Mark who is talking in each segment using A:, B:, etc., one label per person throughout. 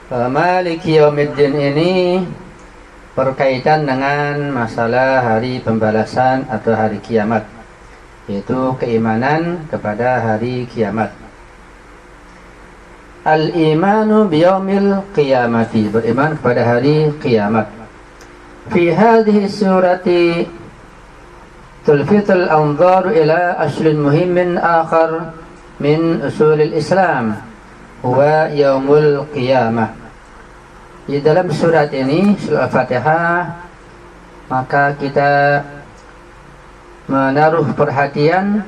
A: Maliki Yaumiddin ini berkaitan dengan masalah hari pembalasan atau hari kiamat, yaitu keimanan kepada hari kiamat. Al-imanu biyaumil qiyamati, beriman kepada hari kiamat. Fi hadhihi surati tulfitul anzaru ila aslin muhimmin akhar min usulil Islam, huwa yaumul qiyamah. Di dalam surat ini, surah Al-Fatihah, maka kita menaruh perhatian,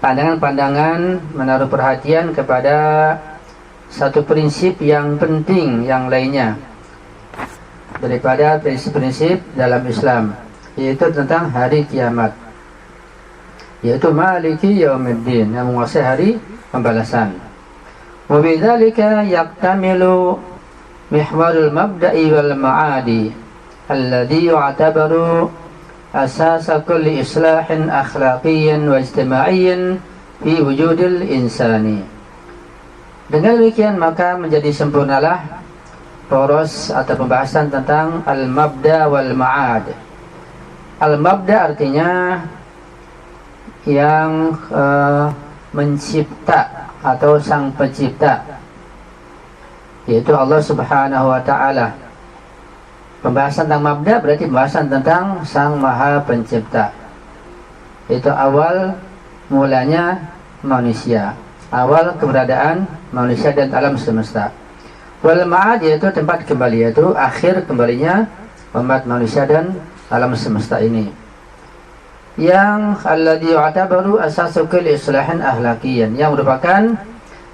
A: pandangan-pandangan, menaruh perhatian kepada satu prinsip yang penting yang lainnya daripada prinsip-prinsip dalam Islam, yaitu tentang hari kiamat, yaitu Maliki Yaumiddin, yang menguasai hari pembalasan. Wa bidzalika yaktamilu mihwarul mabda'i wal ma'adi alladhi yu'tabaru asasa kulli islahin akhlaqiyyin wa ijtima'iyyin fi wujudil insani. Dengan demikian maka menjadi sempurnalah poros atau pembahasan tentang al-mabda wal ma'ad. Al-mabda artinya yang mencipta atau sang pencipta, yaitu Allah Subhanahu wa ta'ala. Pembahasan tentang mabda berarti pembahasan tentang sang maha pencipta, yaitu awal mulanya manusia, awal keberadaan manusia dan alam semesta. Wal ma'ad yaitu tempat kembali, yaitu akhir kembalinya umat manusia dan alam semesta ini, yang alladhi yu'tabaru asasu kulli islahin akhlaqiyyan, yang merupakan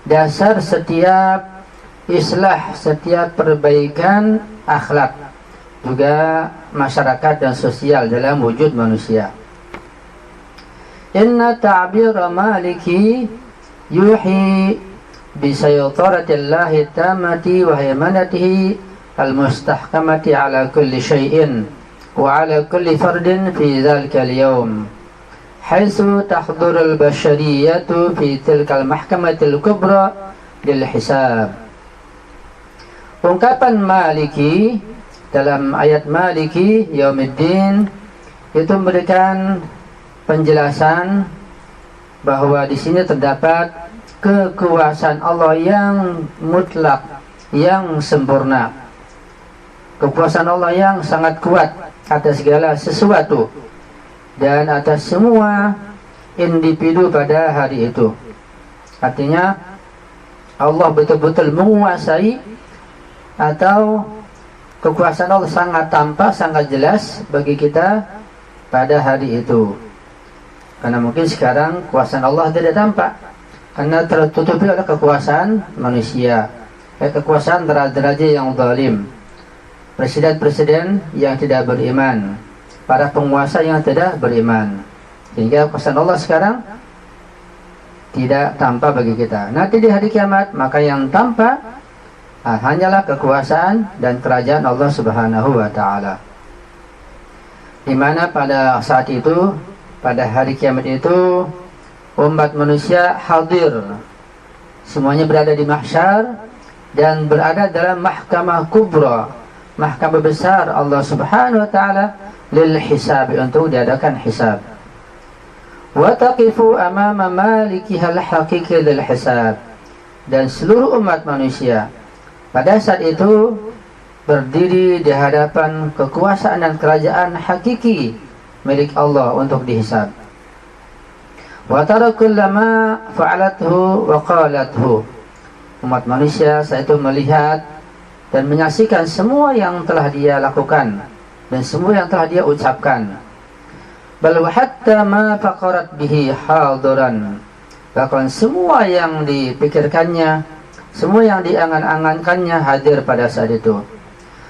A: dasar setiap islah, setiap perbaikan akhlak, juga masyarakat dan sosial dalam wujud manusia. Inna ta'bira maliki yuhi bisaytaratillahi tamati wa haymanatihi al-mustahkamati ala kulli syai'in wa ala kulli fardin fi dhalika al-yawm, haitsu tahduru al-bashariyatu fi tilka al-mahkamati al-kubra lil hisab. Ungkapan Maliki dalam ayat Maliki Yaumiddin itu memberikan penjelasan bahwa di sini terdapat kekuasaan Allah yang mutlak, yang sempurna, kekuasaan Allah yang sangat kuat atas segala sesuatu dan atas semua individu pada hari itu. Artinya Allah betul-betul menguasai, atau kekuasaan Allah sangat tampak, sangat jelas bagi kita pada hari itu. Karena mungkin sekarang kekuasaan Allah tidak tampak, karena tertutupi oleh kekuasaan manusia, kekuasaan raja-raja yang zalim, presiden-presiden yang tidak beriman, para penguasa yang tidak beriman, sehingga kekuasaan Allah sekarang tidak tampak bagi kita. Nanti di hari kiamat maka yang tampak hanyalah kekuasaan dan kerajaan Allah Subhanahu wa ta'ala, di mana pada saat itu, pada hari kiamat itu, umat manusia hadir, semuanya berada di mahsyar dan berada dalam mahkamah kubra, mahkamah besar Allah Subhanahu wa ta'ala, lil hisab, untuk diadakan hisab. Wa taqifu amama malikihal haqiqi lil hisab, dan seluruh umat manusia pada saat itu berdiri di hadapan kekuasaan dan kerajaan hakiki milik Allah untuk dihisab. Wa tara kullama fa'alathu wa qalathu, umat manusia saat itu melihat dan menyaksikan semua yang telah dia lakukan dan semua yang telah dia ucapkan. Bal hatta ma faqarat bihi hadiran, bahkan semua yang dipikirkannya, semua yang diangan-angankannya hadir pada saat itu.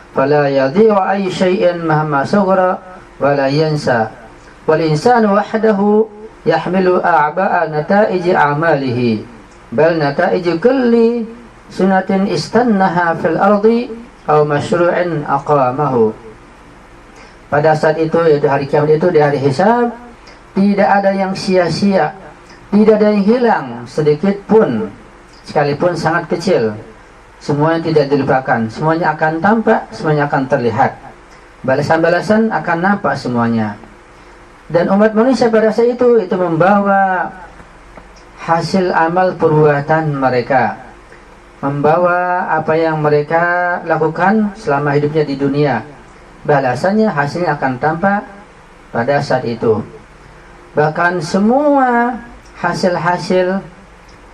A: Fala yadhi'u ay syai'in mahma saghara wa la yansa, wal insanu wahdahu yahmilu a'ba'a nata'ij a'malihi, bal nata'ij kulli sunatin istannaha fil ardi aw masyru'in aqamahu. Pada saat itu, yaitu hari kiamat itu, di hari hisab, tidak ada yang sia-sia, tidak ada yang hilang sedikit pun, sekalipun sangat kecil, semuanya tidak dilupakan, semuanya akan tampak, semuanya akan terlihat, balasan-balasan akan nampak semuanya. Dan umat manusia pada saat itu membawa hasil amal perbuatan mereka, membawa apa yang mereka lakukan selama hidupnya di dunia. Balasannya, hasilnya akan tampak pada saat itu. Bahkan semua hasil-hasil,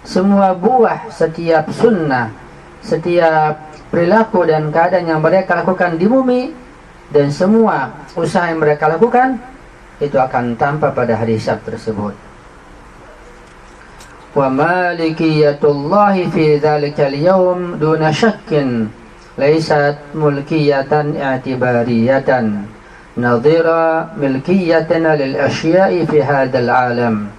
A: semua buah, setiap sunnah, setiap perilaku dan keadaan yang mereka lakukan di bumi, dan semua usaha yang mereka lakukan, itu akan tampak pada hari Hisab tersebut. Wa malikiyatullahi fi dzalikal yaum duna syakkin laysat mulkiyatan i'tibariyatan nadhira milkiyatan lil asya'i fi hadzal alam.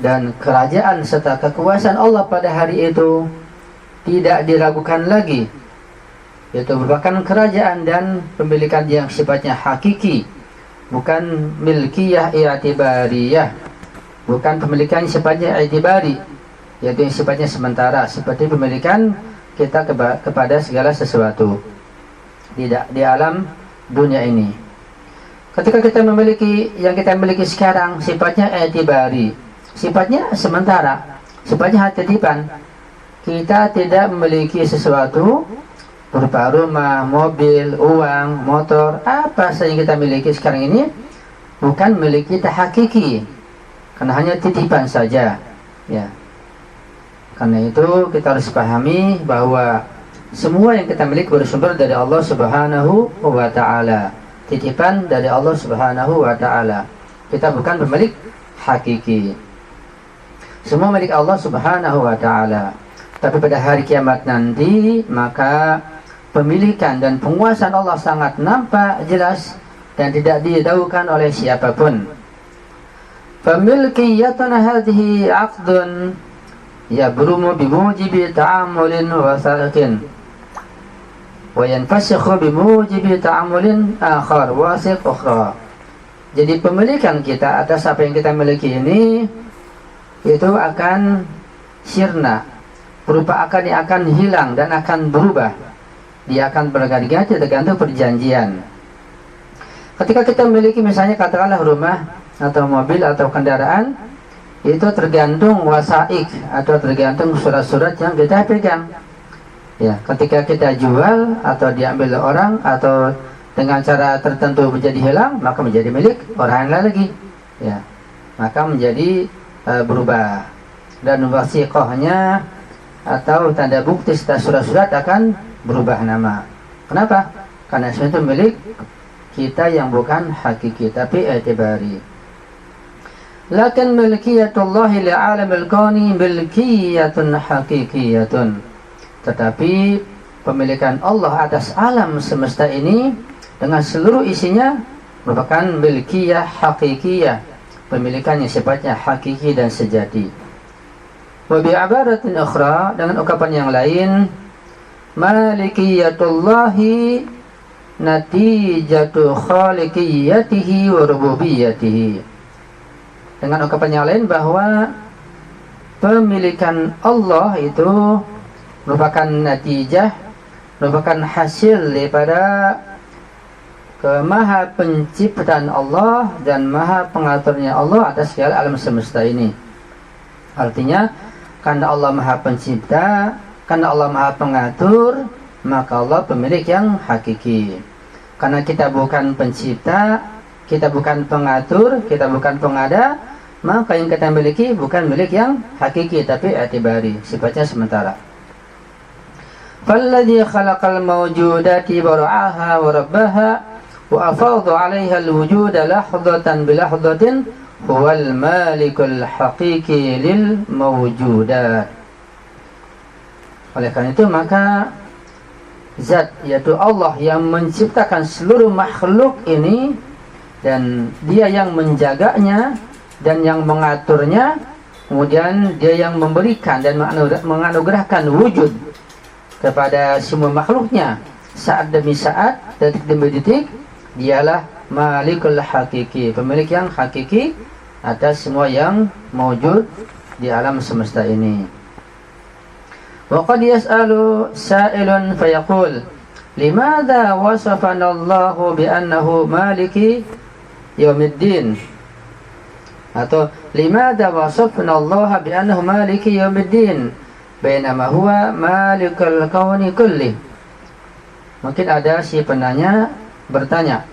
A: Dan kerajaan serta kekuasaan Allah pada hari itu tidak diragukan lagi, yaitu merupakan kerajaan dan pemilikan yang sifatnya hakiki, bukan milkiyah i'tibariyah, bukan pemilikan sifatnya i'tibari, yaitu yang sifatnya sementara, seperti pemilikan kita kepada segala sesuatu di alam dunia ini. Ketika kita memiliki yang kita miliki sekarang sifatnya i'tibari, sifatnya sementara, sifatnya titipan. Kita tidak memiliki sesuatu berupa rumah, mobil, uang, motor, apa saja yang kita miliki sekarang ini bukan milik kita hakiki, karena hanya titipan saja, ya. Karena itu kita harus pahami bahwa semua yang kita miliki bersumber dari Allah Subhanahu wa Ta'ala, titipan dari Allah Subhanahu wa Ta'ala. Kita bukan pemilik hakiki. Semua milik Allah Subhanahu wa Ta'ala. Tapi pada hari kiamat nanti, maka pemilikan dan penguasaan Allah sangat nampak jelas dan tidak didahulukan oleh siapapun. Familkiyatuna hadhihi 'aqdun yabrumu bimujibi ta'amulin wa sa'iqin wa yanfasikhu bimujibi ta'amulin akhar wasiq ukhra. Jadi pemilikan kita atas apa yang kita miliki ini itu akan sirna, berupa akan yang akan hilang dan akan berubah. Dia akan berganti-ganti tergantung perjanjian. Ketika kita memiliki misalnya katakanlah rumah atau mobil atau kendaraan, itu tergantung wasaik atau tergantung surat-surat yang kita pegang. Ya, ketika kita jual atau diambil orang atau dengan cara tertentu menjadi hilang, maka menjadi milik orang lain lagi. Ya, maka menjadi berubah. Dan wasiqahnya atau tanda bukti serta surat-surat akan berubah nama. Kenapa? Karena itu milik kita yang bukan hakiki tapi i'tibari. Lakin milkiyatullahi li'alamil kauni milkiyatun hakikiyatun. Tetapi pemilikan Allah atas alam semesta ini dengan seluruh isinya merupakan milkiyah hakikiyah, pemilikan yang sifatnya hakiki dan sejati. Wa bi'ibaratin ukhra, dengan ungkapan yang lain, malikiyatullahi natijatu khaliqiyatihi wa rububiyatihi. Dengan ungkapan yang lain bahwa pemilikan Allah itu merupakan natijah, merupakan hasil daripada kemaha penciptaan Allah dan maha pengaturnya Allah atas segala alam semesta ini. Artinya, karena Allah maha pencipta, karena Allah maha pengatur, maka Allah pemilik yang hakiki. Karena kita bukan pencipta, kita bukan pengatur, kita bukan pengada, maka yang kita miliki bukan milik yang hakiki tapi i'tibari, sifatnya sementara. Falladhi khalaqal mawjudati bara'aha wa rabbaha wa afadha 'alaiha al-wujuda lahdatan bilahdatin huwal malikul haqiqi lil mawjudat. Oleh karena itu maka zat yaitu Allah yang menciptakan seluruh makhluk ini dan dia yang menjaganya dan yang mengaturnya, kemudian dia yang memberikan dan menganugerahkan wujud kepada semua makhluknya saat demi saat, detik demi detik. Dialah malikul hakiki, pemilik yang hakiki atas semua yang mewujud di alam semesta ini. Wa qad yas'alu sa'ilun fayaqul limadha wasafana Allahu bi annahu maliki yaumiddin, atau limadha wasafna Allah bi annahu maliki yaumiddin bainama huwa malikul kauni kulli. Mungkin ada si penanya bertanya,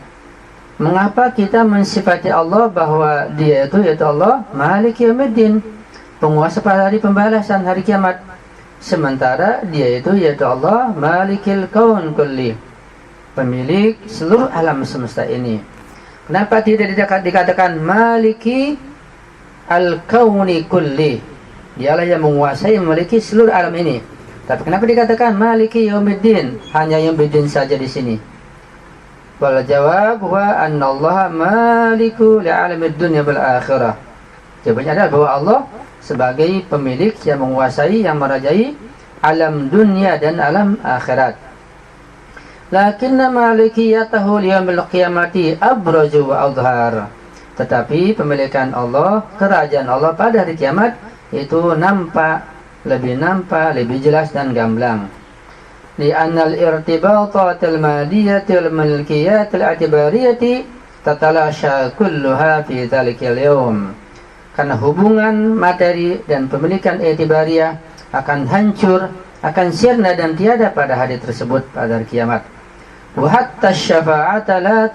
A: mengapa kita mensifati Allah bahwa dia itu yaitu Allah maliki yaumiddin, penguasa pada hari pembalasan, hari kiamat, sementara dia itu yaitu Allah malikil kaun kulli, pemilik seluruh alam semesta ini. Kenapa tidak dikatakan maliki al-kauni kulli, dialah yang menguasai, memiliki seluruh alam ini. Tapi kenapa dikatakan maliki yaumiddin, hanya yaumiddin saja di sini? Wal jawab huwa annallaha maliku li'alamid dunya wal akhirah. Jawabannya adalah bahwa Allah sebagai pemilik yang menguasai, yang merajai alam dunia dan alam akhirat. Lakinna malikiyatahu liyawmil qiyamati abraju wa adhar. Tetapi pemilikan Allah, kerajaan Allah pada hari kiamat itu nampak, lebih jelas dan gamblang. Li'anna al-irtibatatil madiyatil milkiyatil atibariyati tatalasha kulluha fi dhalikal yawm. Karena hubungan materi dan pemilikan etibariyah akan hancur, akan sirna dan tiada pada hari tersebut, pada hari kiamat. Wa hatta syafa'ata la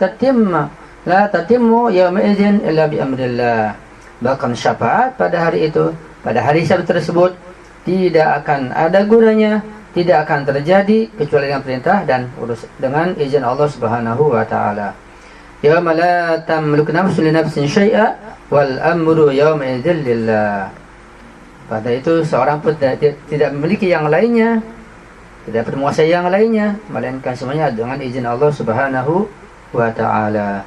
A: tatimmu yawma idzin illa bi amrillah. Bahkan syafaat pada hari itu, pada hari Sabat tersebut, tidak akan ada gunanya, tidak akan terjadi kecuali dengan perintah dan urus dengan izin Allah Subhanahu wa taala. Yawma la tamliku nafsun li nafsin syai'a wal amru yawma idzin lillah. Pada itu seorang pun tidak memiliki yang lainnya, tidak menguasai yang lainnya, melainkan semuanya dengan izin Allah Subhanahu wa taala.